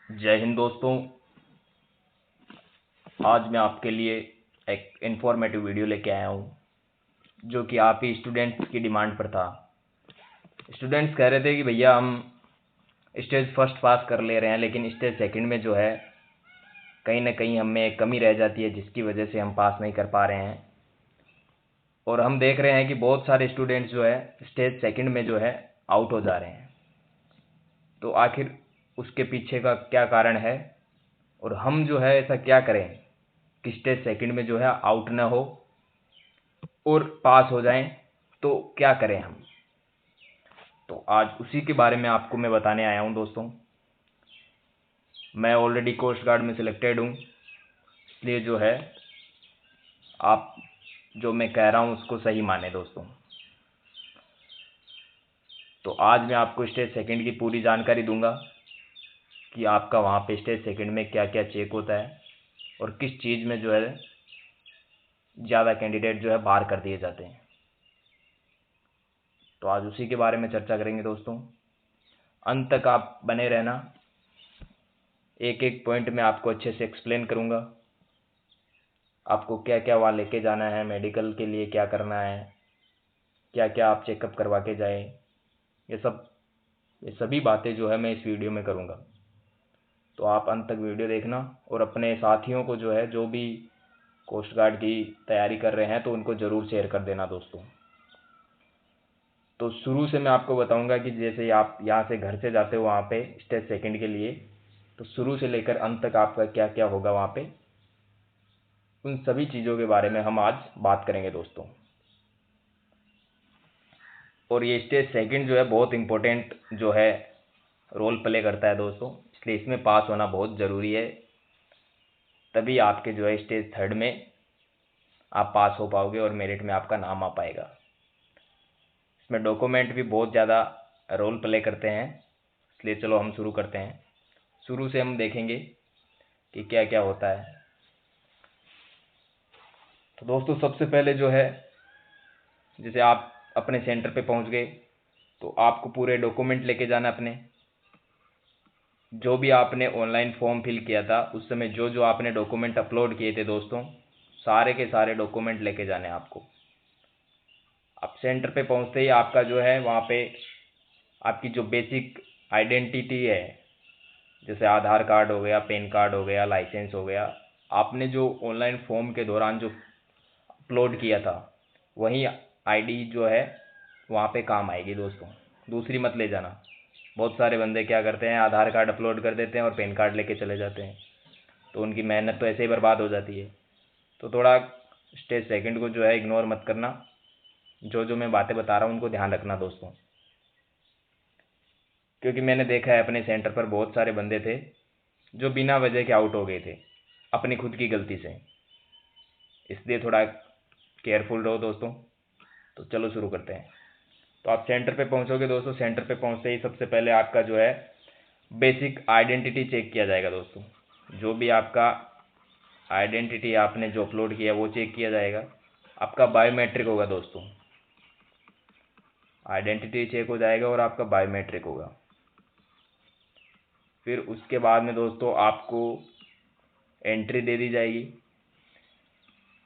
जय हिंद दोस्तों। आज मैं आपके लिए एक इन्फॉर्मेटिव वीडियो लेके आया हूँ जो कि आप ही स्टूडेंट्स की डिमांड पर था। स्टूडेंट्स कह रहे थे कि भैया हम स्टेज फर्स्ट पास कर ले रहे हैं, लेकिन स्टेज सेकंड में जो है कहीं ना कहीं हमें एक कमी रह जाती है, जिसकी वजह से हम पास नहीं कर पा रहे हैं। और हम देख रहे हैं कि बहुत सारे स्टूडेंट्स जो है स्टेज सेकंड में जो है आउट हो जा रहे हैं। तो आखिर उसके पीछे का क्या कारण है और हम जो है ऐसा क्या करें कि स्टेज सेकंड में जो है आउट ना हो और पास हो जाएं, तो क्या करें हम। तो आज उसी के बारे में आपको मैं बताने आया हूं दोस्तों। मैं ऑलरेडी कोस्ट गार्ड में सिलेक्टेड हूं, इसलिए जो है आप जो मैं कह रहा हूं उसको सही माने दोस्तों। तो आज मैं आपको स्टेज सेकंड की पूरी जानकारी दूंगा कि आपका वहां पे स्टेज सेकंड में क्या क्या चेक होता है और किस चीज़ में जो है ज़्यादा कैंडिडेट जो है बाहर कर दिए जाते हैं। तो आज उसी के बारे में चर्चा करेंगे दोस्तों। अंत तक आप बने रहना, एक एक पॉइंट में आपको अच्छे से एक्सप्लेन करूंगा। आपको क्या क्या वहाँ लेके जाना है, मेडिकल के लिए क्या करना है, क्या क्या आप चेकअप करवा के जाए, ये सभी बातें जो है मैं इस वीडियो में करूंगा। तो आप अंत तक वीडियो देखना और अपने साथियों को जो है, जो भी कोस्ट गार्ड की तैयारी कर रहे हैं, तो उनको ज़रूर शेयर कर देना दोस्तों। तो शुरू से मैं आपको बताऊंगा कि जैसे आप यहाँ से घर से जाते हो वहाँ पे स्टेज सेकंड के लिए, तो शुरू से लेकर अंत तक आपका क्या क्या होगा वहाँ पे, उन सभी चीज़ों के बारे में हम आज बात करेंगे दोस्तों। और ये स्टेज सेकंड जो है बहुत इम्पोर्टेंट जो है रोल प्ले करता है दोस्तों, इसलिए इसमें पास होना बहुत ज़रूरी है। तभी आपके जो है स्टेज थर्ड में आप पास हो पाओगे और मेरिट में आपका नाम आ पाएगा। इसमें डॉक्यूमेंट भी बहुत ज़्यादा रोल प्ले करते हैं, इसलिए चलो हम शुरू करते हैं। शुरू से हम देखेंगे कि क्या क्या होता है। तो दोस्तों सबसे पहले जो है, जैसे आप अपने सेंटर पे पहुंच गए तो आपको पूरे डॉक्यूमेंट लेके जाना अपने। जो भी आपने ऑनलाइन फॉर्म फिल किया था उस समय जो जो आपने डॉक्यूमेंट अपलोड किए थे दोस्तों, सारे के सारे डॉक्यूमेंट लेके जाने आपको। आप सेंटर पे पहुंचते ही आपका जो है वहाँ पे आपकी जो बेसिक आइडेंटिटी है, जैसे आधार कार्ड हो गया, पैन कार्ड हो गया, लाइसेंस हो गया, आपने जो ऑनलाइन फॉर्म के दौरान जो अपलोड किया था वही आईडी जो है वहाँ पे काम आएगी दोस्तों। दूसरी मत ले जाना। बहुत सारे बंदे क्या करते हैं, आधार कार्ड अपलोड कर देते हैं और पैन कार्ड लेके चले जाते हैं, तो उनकी मेहनत तो ऐसे ही बर्बाद हो जाती है। तो थोड़ा स्टेज सेकंड को जो है इग्नोर मत करना, जो जो मैं बातें बता रहा हूँ उनको ध्यान रखना दोस्तों। क्योंकि मैंने देखा है अपने सेंटर पर बहुत सारे बंदे थे जो बिना वजह के आउट हो गए थे, अपनी खुद की गलती से। इसलिए थोड़ा केयरफुल रहो दोस्तों। तो चलो शुरू करते हैं। तो आप सेंटर पे पहुंचोगे दोस्तों। सेंटर पे पहुंचते ही सबसे पहले आपका जो है बेसिक आइडेंटिटी चेक किया जाएगा दोस्तों। जो भी आपका आइडेंटिटी आपने जो अपलोड किया वो चेक किया जाएगा। आपका बायोमेट्रिक होगा दोस्तों। आइडेंटिटी चेक हो जाएगा और आपका बायोमेट्रिक होगा। फिर उसके बाद में दोस्तों आपको एंट्री दे दी जाएगी,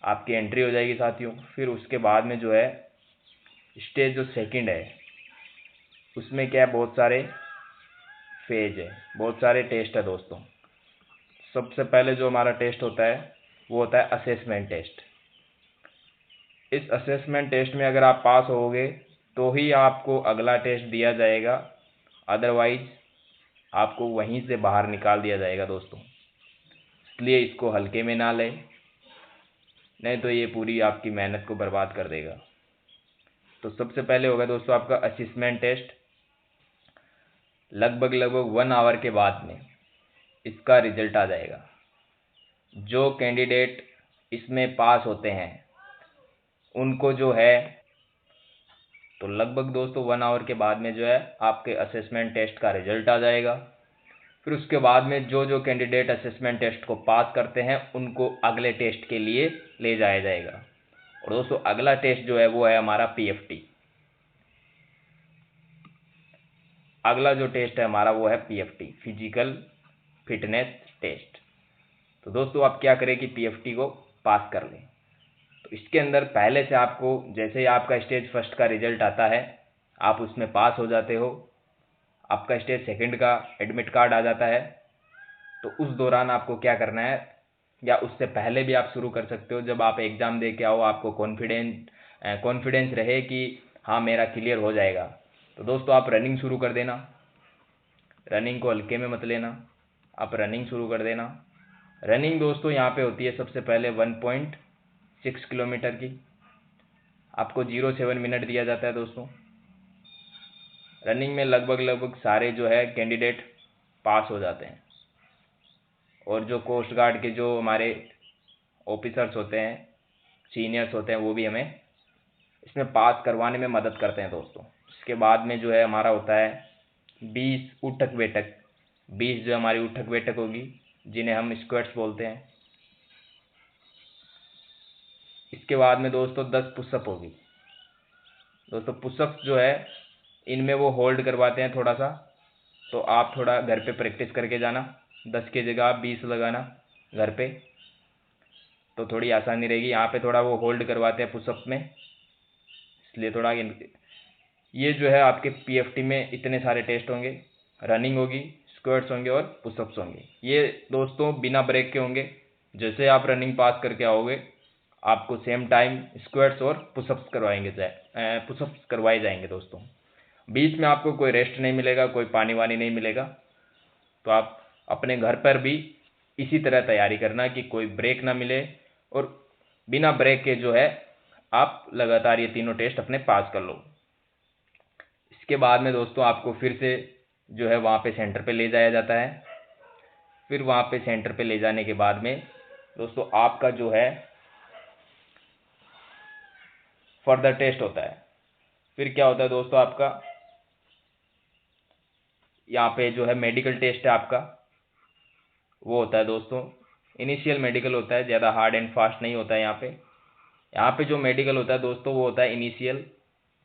आपकी एंट्री हो जाएगी साथियों। फिर उसके बाद में जो है स्टेज जो सेकंड है उसमें क्या है, बहुत सारे फेज है, बहुत सारे टेस्ट है दोस्तों। सबसे पहले जो हमारा टेस्ट होता है वो होता है असेसमेंट टेस्ट। इस असेसमेंट टेस्ट में अगर आप पास होगे तो ही आपको अगला टेस्ट दिया जाएगा, अदरवाइज आपको वहीं से बाहर निकाल दिया जाएगा दोस्तों। इसलिए इसको हल्के में ना लें, नहीं तो ये पूरी आपकी मेहनत को बर्बाद कर देगा। तो सबसे पहले होगा दोस्तों आपका असेसमेंट टेस्ट। लगभग 1 आवर के बाद में इसका रिजल्ट आ जाएगा। जो कैंडिडेट इसमें पास होते हैं उनको जो है, तो लगभग दोस्तों 1 आवर के बाद में जो है आपके असेसमेंट टेस्ट का रिजल्ट आ जाएगा। फिर उसके बाद में जो जो कैंडिडेट असेसमेंट टेस्ट को पास करते हैं उनको अगले टेस्ट के लिए ले जाया जाएगा। और दोस्तों अगला टेस्ट जो है वो है हमारा पीएफटी। अगला जो टेस्ट है हमारा वो है पीएफटी, फिजिकल फिटनेस टेस्ट। तो दोस्तों आप क्या करें कि पीएफटी को पास कर लें। तो इसके अंदर पहले से आपको जैसे ही आपका स्टेज फर्स्ट का रिजल्ट आता है आप उसमें पास हो जाते हो, आपका स्टेज सेकंड का एडमिट कार्ड आ जाता है, तो उस दौरान आपको क्या करना है, या उससे पहले भी आप शुरू कर सकते हो। जब आप एग्ज़ाम दे के आओ आपको कॉन्फिडेंस रहे कि हाँ मेरा क्लियर हो जाएगा, तो दोस्तों आप रनिंग शुरू कर देना। रनिंग को हल्के में मत लेना, आप रनिंग शुरू कर देना। रनिंग दोस्तों यहाँ पे होती है सबसे पहले 1.6 किलोमीटर की, आपको 07 मिनट दिया जाता है दोस्तों। रनिंग में लगभग सारे जो है कैंडिडेट पास हो जाते हैं, और जो कोस्ट गार्ड के जो हमारे ऑफिसर्स होते हैं, सीनियर्स होते हैं, वो भी हमें इसमें पास करवाने में मदद करते हैं दोस्तों। इसके बाद में जो है हमारा होता है 20 उठक बैठक। 20 जो हमारी उठक बैठक होगी, जिन्हें हम स्क्वाट्स बोलते हैं। इसके बाद में दोस्तों 10 पुशअप होगी। दोस्तों पुशअप जो है इनमें वो होल्ड करवाते हैं थोड़ा सा, तो आप थोड़ा घर पे प्रैक्टिस करके जाना। 10 की जगह आप 20 लगाना घर पे, तो थोड़ी आसानी रहेगी। यहाँ पे थोड़ा वो होल्ड करवाते हैं पुशअप में, इसलिए थोड़ा ये जो है आपके पीएफटी में इतने सारे टेस्ट होंगे। रनिंग होगी, स्क्वाट्स होंगे और पुशअप्स होंगे। ये दोस्तों बिना ब्रेक के होंगे। जैसे आप रनिंग पास करके आओगे आपको सेम टाइम स्क्वाट्स और पुशअप्स करवाए जाएंगे दोस्तों। बीच में आपको कोई रेस्ट नहीं मिलेगा, कोई पानी वानी नहीं मिलेगा। तो आप अपने घर पर भी इसी तरह तैयारी करना कि कोई ब्रेक ना मिले, और बिना ब्रेक के जो है आप लगातार ये तीनों टेस्ट अपने पास कर लो। इसके बाद में दोस्तों आपको फिर से जो है वहाँ पे सेंटर पे ले जाया जाता है। फिर वहाँ पे सेंटर पे ले जाने के बाद में दोस्तों आपका जो है फर्दर टेस्ट होता है। फिर क्या होता है दोस्तों, आपका यहाँ पे जो है मेडिकल टेस्ट है आपका, वो होता है दोस्तों। इनिशियल मेडिकल होता है, ज़्यादा हार्ड एंड फास्ट नहीं होता है यहाँ पे। यहाँ पे जो मेडिकल होता है दोस्तों वो होता है इनिशियल।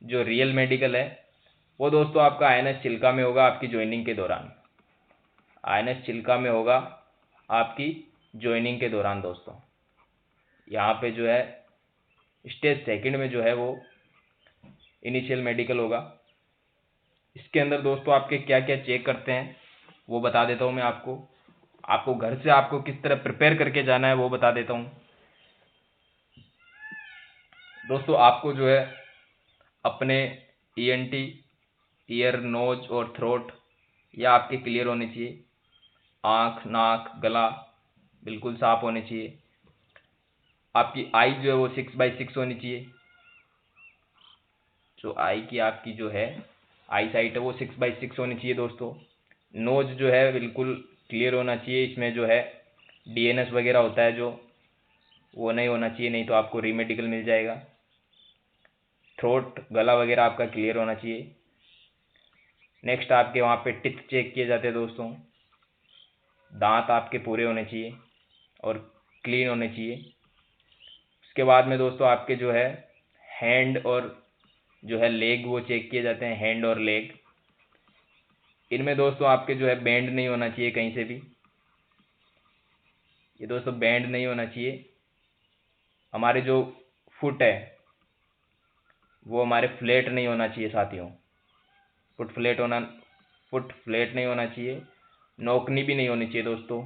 जो रियल मेडिकल है वो दोस्तों आपका आईएनएस चिल्का में होगा आपकी ज्वाइनिंग के दौरान। आईएनएस चिल्का में होगा आपकी ज्वाइनिंग के दौरान दोस्तों। यहाँ पे जो है स्टेज सेकंड में जो है वो इनिशियल मेडिकल होगा। इसके अंदर दोस्तों आपके क्या क्या चेक करते हैं वो बता देता हूँ मैं आपको। आपको घर से आपको किस तरह प्रिपेयर करके जाना है वो बता देता हूँ दोस्तों। आपको जो है अपने ईएनटी, ईयर, नोज और थ्रोट या आपके क्लियर होने चाहिए। आँख, नाक, गला बिल्कुल साफ होने चाहिए। आपकी आई जो है वो 6x6 होनी चाहिए। जो आई की आपकी जो है आई साइट है वो 6x6 होनी चाहिए दोस्तों। नोज जो है बिल्कुल क्लियर होना चाहिए, इसमें जो है डीएनएस वगैरह होता है जो, वो नहीं होना चाहिए, नहीं तो आपको रीमेडिकल मिल जाएगा। थ्रोट, गला वगैरह आपका क्लियर होना चाहिए। नेक्स्ट आपके वहाँ पे टिथ चेक किए जाते हैं दोस्तों। दांत आपके पूरे होने चाहिए और क्लीन होने चाहिए। उसके बाद में दोस्तों आपके जो है हैंड और जो है लेग वो चेक किए जाते हैं, हैंड और लेग। इनमें दोस्तों आपके जो है बैंड नहीं होना चाहिए कहीं से भी। ये दोस्तों बैंड नहीं होना चाहिए। हमारे जो फुट है वो हमारे फ्लैट नहीं होना चाहिए साथियों। फुट फ्लैट नहीं होना चाहिए। नोकनी भी नहीं होनी चाहिए दोस्तों।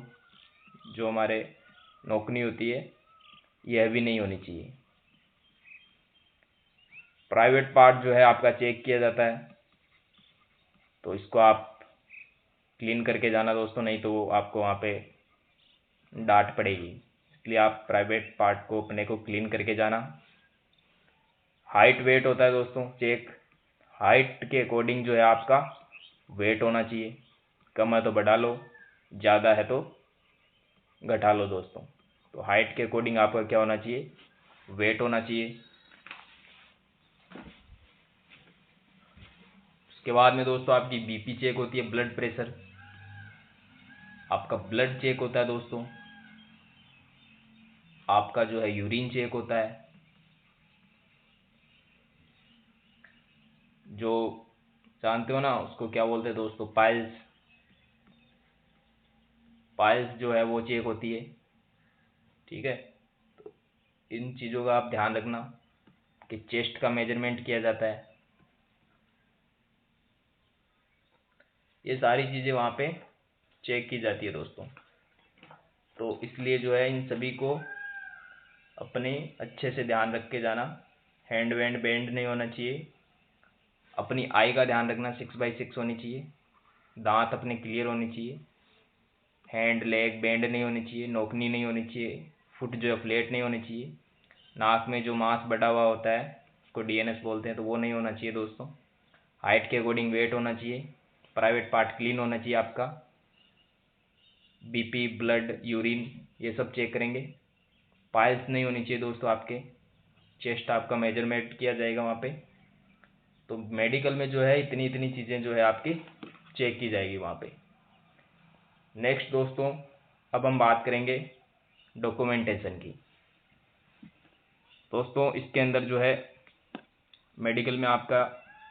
जो हमारे नोकनी होती है यह भी नहीं होनी चाहिए। प्राइवेट पार्ट जो है आपका चेक किया जाता है, तो इसको आप क्लीन करके जाना दोस्तों, नहीं तो आपको वहाँ पे डांट पड़ेगी। इसलिए आप प्राइवेट पार्ट को अपने को क्लीन करके जाना। हाइट वेट होता है दोस्तों चेक। हाइट के अकॉर्डिंग जो है आपका वेट होना चाहिए। कम है तो बढ़ा लो, ज़्यादा है तो घटा लो दोस्तों। तो हाइट के अकॉर्डिंग आपका क्या होना चाहिए, वेट होना चाहिए। उसके बाद में दोस्तों आपकी बीपी चेक होती है, ब्लड प्रेशर, आपका ब्लड चेक होता है दोस्तों। आपका जो है यूरिन चेक होता है। जो जानते हो ना उसको क्या बोलते हैं दोस्तों, पाइल्स। पाइल्स जो है वो चेक होती है। ठीक है, तो इन चीज़ों का आप ध्यान रखना कि चेस्ट का मेजरमेंट किया जाता है। ये सारी चीज़ें वहाँ पे चेक की जाती है दोस्तों। तो इसलिए जो है इन सभी को अपने अच्छे से ध्यान रख के जाना। हैंड वैंड बेंड नहीं होना चाहिए। अपनी आई का ध्यान रखना, 6x6 होनी चाहिए। दांत अपने क्लियर होने चाहिए। हैंड लेग बेंड नहीं होनी चाहिए, नोकनी नहीं होनी चाहिए। फुट जो है फ्लैट नहीं होनी चाहिए। नाक में जो मांस बढ़ा हुआ होता है उसको डीएनएस बोलते हैं, तो वो नहीं होना चाहिए दोस्तों। हाइट के अकॉर्डिंग वेट होना चाहिए। प्राइवेट पार्ट क्लीन होना चाहिए आपका। बीपी, ब्लड, यूरिन ये सब चेक करेंगे। पाइल्स नहीं होनी चाहिए दोस्तों आपके। चेस्ट आपका मेजरमेंट किया जाएगा वहाँ पे। तो मेडिकल में जो है इतनी इतनी चीज़ें जो है आपकी चेक की जाएगी वहाँ पे। नेक्स्ट दोस्तों, अब हम बात करेंगे डॉक्यूमेंटेशन की। दोस्तों इसके अंदर जो है मेडिकल में आपका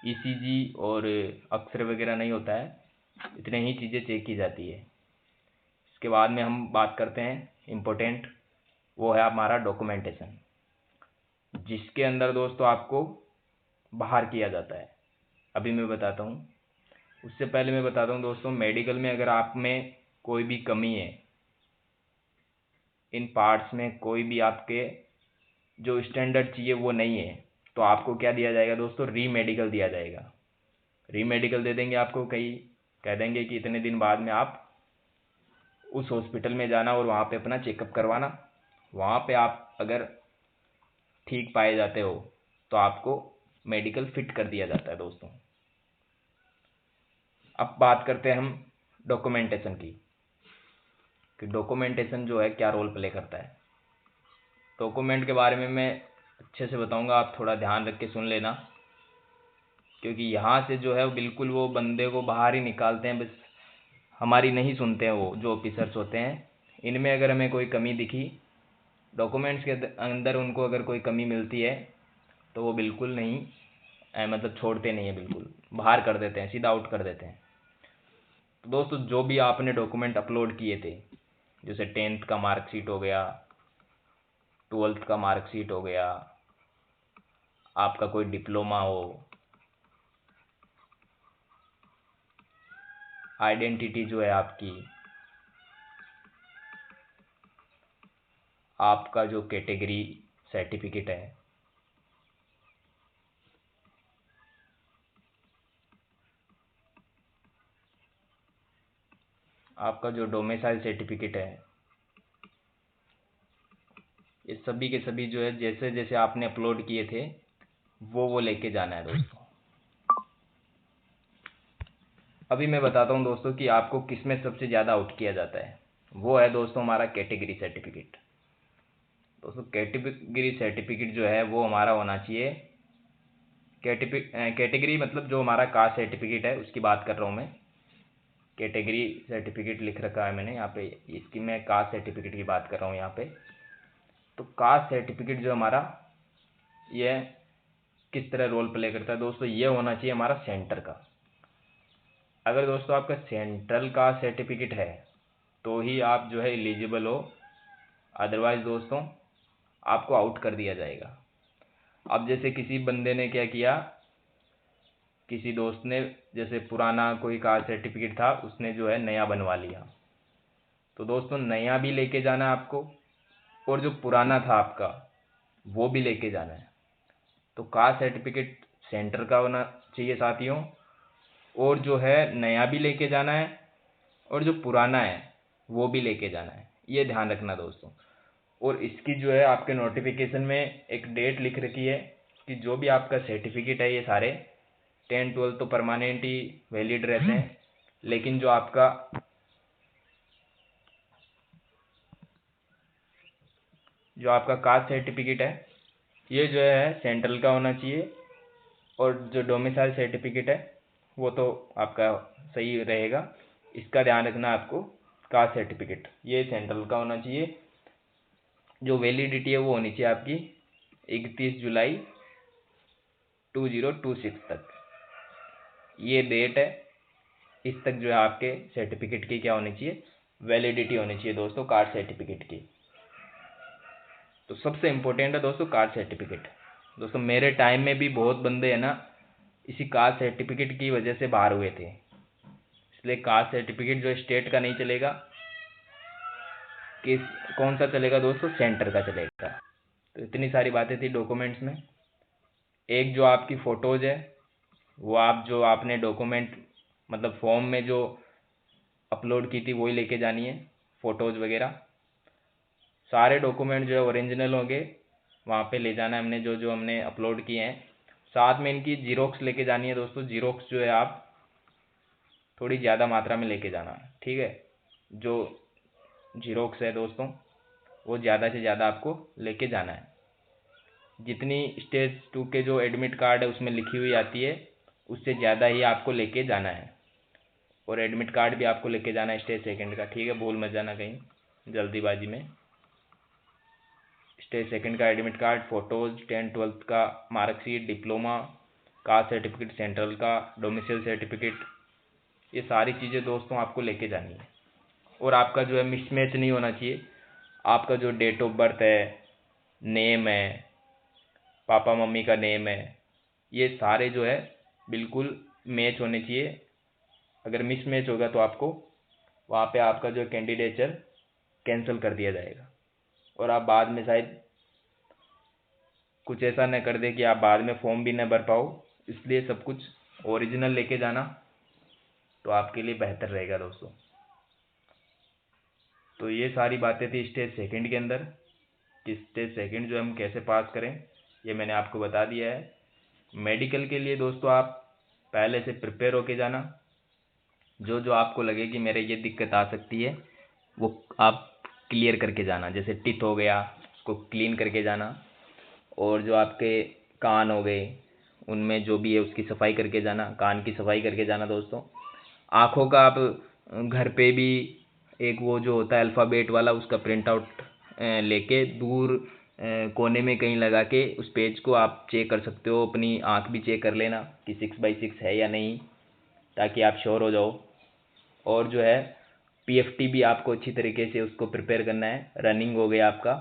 ईसीजी और एक्सरे वगैरह नहीं होता है, इतने ही चीज़ें चेक की जाती है। इसके बाद में हम बात करते हैं इम्पोर्टेंट, वो है हमारा डॉक्यूमेंटेशन, जिसके अंदर दोस्तों आपको बाहर किया जाता है। अभी मैं बताता हूँ। उससे पहले मैं बताता हूँ दोस्तों, मेडिकल में अगर आप में कोई भी कमी है, इन पार्ट्स में कोई भी आपके जो स्टैंडर्ड चाहिए वो नहीं है, तो आपको क्या दिया जाएगा दोस्तों, री मेडिकल दिया जाएगा। री मेडिकल दे देंगे आपको, कहीं कह देंगे कि इतने दिन बाद में आप उस हॉस्पिटल में जाना और वहाँ पे अपना चेकअप करवाना। वहाँ पे आप अगर ठीक पाए जाते हो तो आपको मेडिकल फिट कर दिया जाता है दोस्तों। अब बात करते हैं हम डॉक्यूमेंटेशन की, कि डॉक्यूमेंटेशन जो है क्या रोल प्ले करता है। डॉक्यूमेंट के बारे में मैं अच्छे से बताऊंगा, आप थोड़ा ध्यान रख के सुन लेना, क्योंकि यहाँ से जो है बिल्कुल वो बंदे को बाहर ही निकालते हैं, बस हमारी नहीं सुनते हैं वो जो ऑफिसर्स होते हैं। इनमें अगर हमें कोई कमी दिखी डॉक्यूमेंट्स के अंदर, उनको अगर कोई कमी मिलती है तो वो बिल्कुल नहीं मतलब छोड़ते नहीं है, बिल्कुल बाहर कर देते हैं, सीधा आउट कर देते हैं। तो दोस्तों जो भी आपने डॉक्यूमेंट अपलोड किए थे, जैसे 10th का मार्कशीट हो गया, 12th का मार्कशीट हो गया, आपका कोई डिप्लोमा हो, आइडेंटिटी जो है आपकी, आपका जो कैटेगरी सर्टिफिकेट है, आपका जो डोमिसाइल सर्टिफिकेट है, ये सभी के सभी जो है जैसे जैसे आपने अपलोड किए थे वो लेके जाना है दोस्तों। अभी मैं बताता हूँ दोस्तों कि आपको किस में सबसे ज़्यादा आउट किया जाता है। वो है दोस्तों हमारा कैटेगरी सर्टिफिकेट। दोस्तों कैटेगरी सर्टिफिकेट जो है वो हमारा होना चाहिए, कैटेगरी मतलब जो हमारा कास्ट सर्टिफिकेट है उसकी बात कर रहा हूँ मैं। कैटेगरी सर्टिफिकेट लिख रखा है मैंने यहाँ पे, इसकी मैं कास्ट सर्टिफिकेट की बात कर रहा हूँ यहाँ पे। तो कास्ट सर्टिफिकेट जो हमारा, ये किस तरह रोल प्ले करता है दोस्तों, ये होना चाहिए हमारा सेंटर का। अगर दोस्तों आपका सेंट्रल का सर्टिफिकेट है तो ही आप जो है एलिजिबल हो, अदरवाइज दोस्तों आपको आउट कर दिया जाएगा। अब जैसे किसी बंदे ने क्या किया, किसी दोस्त ने जैसे पुराना कोई कास्ट सर्टिफिकेट था उसने जो है नया बनवा लिया, तो दोस्तों नया भी लेके जाना है आपको, और जो पुराना था आपका वो भी लेके जाना है। तो कास्ट सर्टिफिकेट सेंटर का होना चाहिए साथियों, और जो है नया भी लेके जाना है, और जो पुराना है वो भी लेके जाना है, ये ध्यान रखना दोस्तों। और इसकी जो है आपके नोटिफिकेशन में एक डेट लिख रखी है कि जो भी आपका सर्टिफिकेट है, ये सारे 10 12 तो परमानेंट ही वैलिड रहते हैं, लेकिन जो आपका कास्ट सर्टिफिकेट है ये जो है सेंट्रल का होना चाहिए, और जो डोमिसाइल सर्टिफिकेट है वो तो आपका सही रहेगा। इसका ध्यान रखना आपको, कास्ट सर्टिफिकेट ये सेंट्रल का होना चाहिए। जो वैलिडिटी है वो होनी चाहिए आपकी 31 जुलाई 2026 तक, ये डेट है। इस तक जो है आपके सर्टिफिकेट की क्या होनी चाहिए, वैलिडिटी होनी चाहिए दोस्तों कास्ट सर्टिफिकेट की। तो सबसे इम्पोर्टेंट है दोस्तों कास्ट सर्टिफिकेट। दोस्तों मेरे टाइम में भी बहुत बंदे हैं ना इसी कास्ट सर्टिफिकेट की वजह से बाहर हुए थे। इसलिए कास्ट सर्टिफिकेट जो स्टेट का नहीं चलेगा, किस कौन सा चलेगा दोस्तों, सेंटर का चलेगा। तो इतनी सारी बातें थी डॉक्यूमेंट्स में। एक जो आपकी फ़ोटोज़ है वो आप जो आपने डॉक्यूमेंट मतलब फॉर्म में जो अपलोड की थी वही लेके जानी है, फ़ोटोज़ वगैरह सारे डॉक्यूमेंट जो है ओरिजिनल होंगे, वहाँ पे ले जाना है हमने जो जो हमने अपलोड किए हैं। साथ में इनकी जीरोक्स लेके जानी है दोस्तों। जीरोक्स जो है आप थोड़ी ज़्यादा मात्रा में लेके जाना है, ठीक है। जो जीरोक्स है दोस्तों वो ज़्यादा से ज़्यादा आपको लेके जाना है। जितनी स्टेज 2 के जो एडमिट कार्ड है उसमें लिखी हुई आती है उससे ज़्यादा ही आपको लेके जाना है। और एडमिट कार्ड भी आपको लेके जाना है स्टेज 2 का, ठीक है। भूल मत जाना कहीं जल्दीबाजी में। स्टेज 2 का एडमिट कार्ड, फोटोज़, 10th-12th का marksheet, diploma, caste certificate central का, डोमिसाइल सर्टिफिकेट, ये सारी चीज़ें दोस्तों आपको लेके जानी है। और आपका जो है मिसमैच नहीं होना चाहिए। आपका जो डेट ऑफ बर्थ है, नेम है, पापा मम्मी का नेम है, ये सारे जो है बिल्कुल मैच होने चाहिए। अगर मिसमैच होगा तो आपको वहाँ पे आपका जो कैंडिडेचर कैंसिल कर दिया जाएगा और आप बाद में शायद कुछ ऐसा न कर दे कि आप बाद में फॉर्म भी न भर पाओ। इसलिए सब कुछ ओरिजिनल लेके जाना तो आपके लिए बेहतर रहेगा दोस्तों। तो ये सारी बातें थी स्टेज 2 के अंदर कि स्टेज 2 जो हम कैसे पास करें, ये मैंने आपको बता दिया है। मेडिकल के लिए दोस्तों आप पहले से प्रिपेयर होके जाना। जो जो आपको लगे कि मेरे ये दिक्कत आ सकती है वो आप क्लियर करके जाना। जैसे टिथ हो गया उसको क्लीन करके जाना, और जो आपके कान हो गए उनमें जो भी है उसकी सफाई करके जाना, कान की सफाई करके जाना दोस्तों। आँखों का आप घर पे भी एक वो जो होता है अल्फ़ाबेट वाला उसका प्रिंट आउट लेके दूर कोने में कहीं लगा के उस पेज को आप चेक कर सकते हो। अपनी आँख भी चेक कर लेना कि 6/6 है या नहीं, ताकि आप श्योर हो जाओ। और जो है पीएफटी भी आपको अच्छी तरीके से उसको प्रिपेयर करना है। रनिंग हो गया आपका,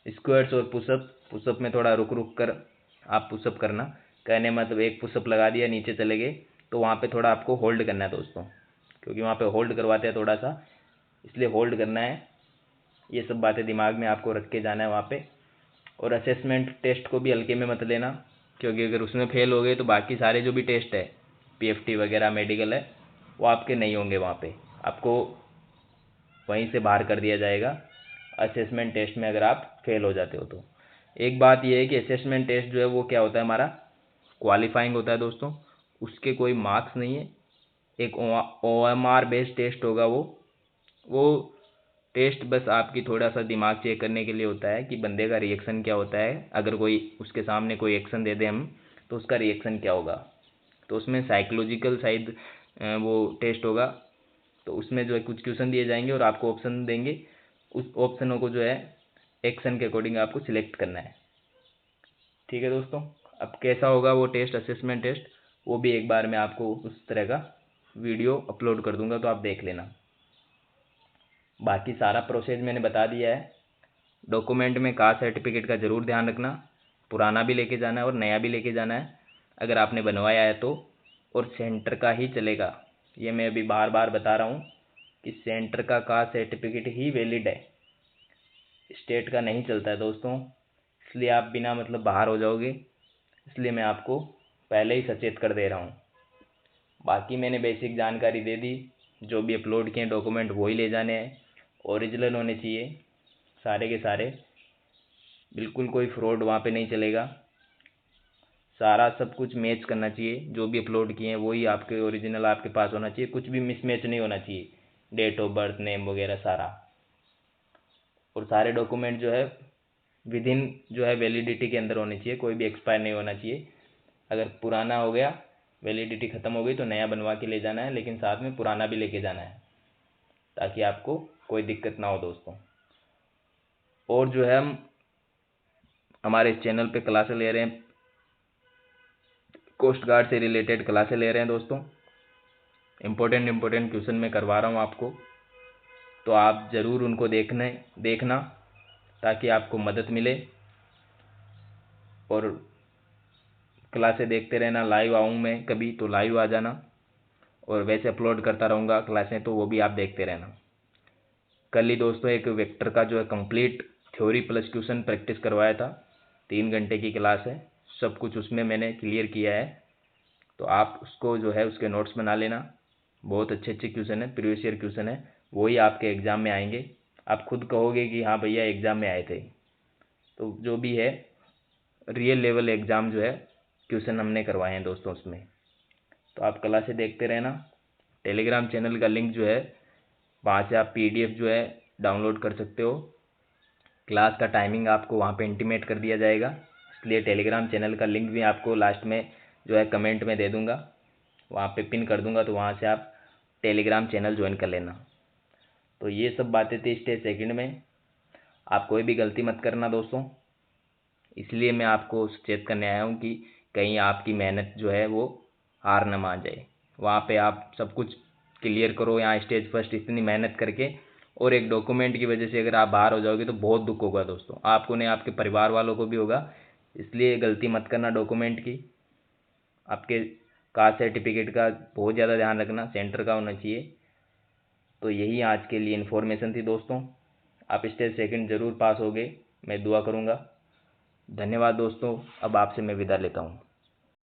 स्क्वाट्स और पुशअप। पुशअप में थोड़ा रुक रुक कर आप पुशअप करना। कहने मतलब एक पुशअप लगा दिया नीचे चले गए तो वहाँ पे थोड़ा आपको होल्ड करना है दोस्तों, क्योंकि वहाँ पे होल्ड करवाते हैं थोड़ा सा, इसलिए होल्ड करना है। ये सब बातें दिमाग में आपको रख के जाना है वहाँ पे। और असेसमेंट टेस्ट को भी हल्के में मत लेना, क्योंकि अगर उसमें फेल हो गए तो बाकी सारे जो भी टेस्ट है पीएफटी वगैरह मेडिकल है वो आपके नहीं होंगे। वहाँ पे आपको वहीं से बाहर कर दिया जाएगा असेसमेंट टेस्ट में अगर आप फेल हो जाते हो तो। एक बात ये है कि असेसमेंट टेस्ट जो है वो क्या होता है, हमारा क्वालिफाइंग होता है दोस्तों। उसके कोई मार्क्स नहीं है। एक OMR बेस्ड टेस्ट होगा वो टेस्ट बस आपकी थोड़ा सा दिमाग चेक करने के लिए होता है कि बंदे का रिएक्शन क्या होता है। अगर कोई उसके सामने कोई एक्शन दे दे हम तो उसका रिएक्शन क्या होगा। तो उसमें साइकोलॉजिकल साइड वो टेस्ट होगा। तो उसमें जो है कुछ क्वेश्चन दिए जाएंगे और आपको ऑप्शन देंगे। उस ऑप्शनों को जो है एक्शन के अकॉर्डिंग आपको सिलेक्ट करना है, ठीक है दोस्तों। अब कैसा होगा वो टेस्ट, असेसमेंट टेस्ट, वो भी एक बार मैं आपको उस तरह का वीडियो अपलोड कर दूंगा तो आप देख लेना। बाकी सारा प्रोसेस मैंने बता दिया है। डॉक्यूमेंट में कास्ट सर्टिफिकेट का ज़रूर ध्यान रखना। पुराना भी लेके जाना है और नया भी लेके जाना है अगर आपने बनवाया है तो। और सेंटर का ही चलेगा, ये मैं अभी बार बार बता रहा हूँ कि सेंटर का कास्ट सर्टिफिकेट ही वैलिड है, स्टेट का नहीं चलता है दोस्तों। इसलिए आप बिना मतलब बाहर हो जाओगे, इसलिए मैं आपको पहले ही सचेत कर दे रहा हूँ। बाकी मैंने बेसिक जानकारी दे दी। जो भी अपलोड किए डॉक्यूमेंट वही ले जाने हैं, ओरिजिनल होने चाहिए सारे के सारे। बिल्कुल कोई फ्रॉड वहाँ पे नहीं चलेगा। सारा सब कुछ मैच करना चाहिए। जो भी अपलोड किए हैं वही आपके ओरिजिनल आपके पास होना चाहिए। कुछ भी मिसमैच नहीं होना चाहिए, डेट ऑफ बर्थ, नेम वगैरह सारा। और सारे डॉक्यूमेंट जो है विद इन जो है वैलिडिटी के अंदर होने चाहिए, कोई भी एक्सपायर नहीं होना चाहिए। अगर पुराना हो गया, वैलिडिटी ख़त्म हो गई तो नया बनवा के ले जाना है, लेकिन साथ में पुराना भी लेके जाना है ताकि आपको कोई दिक्कत ना हो दोस्तों। और जो है हम हमारे चैनल पे क्लासें ले रहे हैं, कोस्ट गार्ड से रिलेटेड क्लासें ले रहे हैं दोस्तों। इम्पोर्टेंट क्वेश्चन मैं करवा रहा हूँ आपको। तो आप ज़रूर उनको देखना ताकि आपको मदद मिले। और क्लासें देखते रहना। लाइव आऊँ मैं कभी तो लाइव आ जाना, और वैसे अपलोड करता रहूँगा क्लासें, तो वो भी आप देखते रहना। कल ही दोस्तों एक वेक्टर का जो है complete theory plus tuition practice करवाया था। 3 घंटे की क्लास है, सब कुछ उसमें मैंने क्लियर किया है। तो आप उसको जो है उसके नोट्स बना लेना। बहुत अच्छे अच्छे क्वेश्चन है, प्रीवियस ईयर क्वेश्चन है, वही आपके एग्ज़ाम में आएंगे। आप खुद कहोगे कि हाँ भैया एग्ज़ाम में आए थे। तो जो भी है रियल लेवल एग्ज़ाम जो है क्वेश्चन हमने करवाए हैं दोस्तों उसमें। तो आप क्लासें देखते रहना। टेलीग्राम चैनल का लिंक जो है वहाँ से आप PDF जो है डाउनलोड कर सकते हो। क्लास का टाइमिंग आपको वहाँ पे इंटीमेट कर दिया जाएगा, इसलिए टेलीग्राम चैनल का लिंक भी आपको लास्ट में जो है कमेंट में दे दूँगा, वहाँ पे पिन कर दूँगा। तो वहाँ से आप टेलीग्राम चैनल ज्वाइन कर लेना। तो ये सब बातें थी स्टेज सेकंड में। आप कोई भी गलती मत करना दोस्तों, इसलिए मैं आपको सचेत करने आया हूँ कि कहीं आपकी मेहनत जो है वो हार न मान जाए। वहाँ पे आप सब कुछ क्लियर करो यहाँ स्टेज फर्स्ट इतनी मेहनत करके, और एक डॉक्यूमेंट की वजह से अगर आप बाहर हो जाओगे तो बहुत दुख होगा दोस्तों, आपको नहीं आपके परिवार वालों को भी होगा। इसलिए गलती मत करना डॉक्यूमेंट की। आपके कास्ट सर्टिफिकेट का बहुत ज़्यादा ध्यान रखना, सेंटर का होना चाहिए। तो यही आज के लिए इन्फॉर्मेशन थी दोस्तों। आप स्टेज सेकंड ज़रूर पास होगे, मैं दुआ करूँगा। धन्यवाद दोस्तों। अब आपसे मैं विदा लेता हूँ।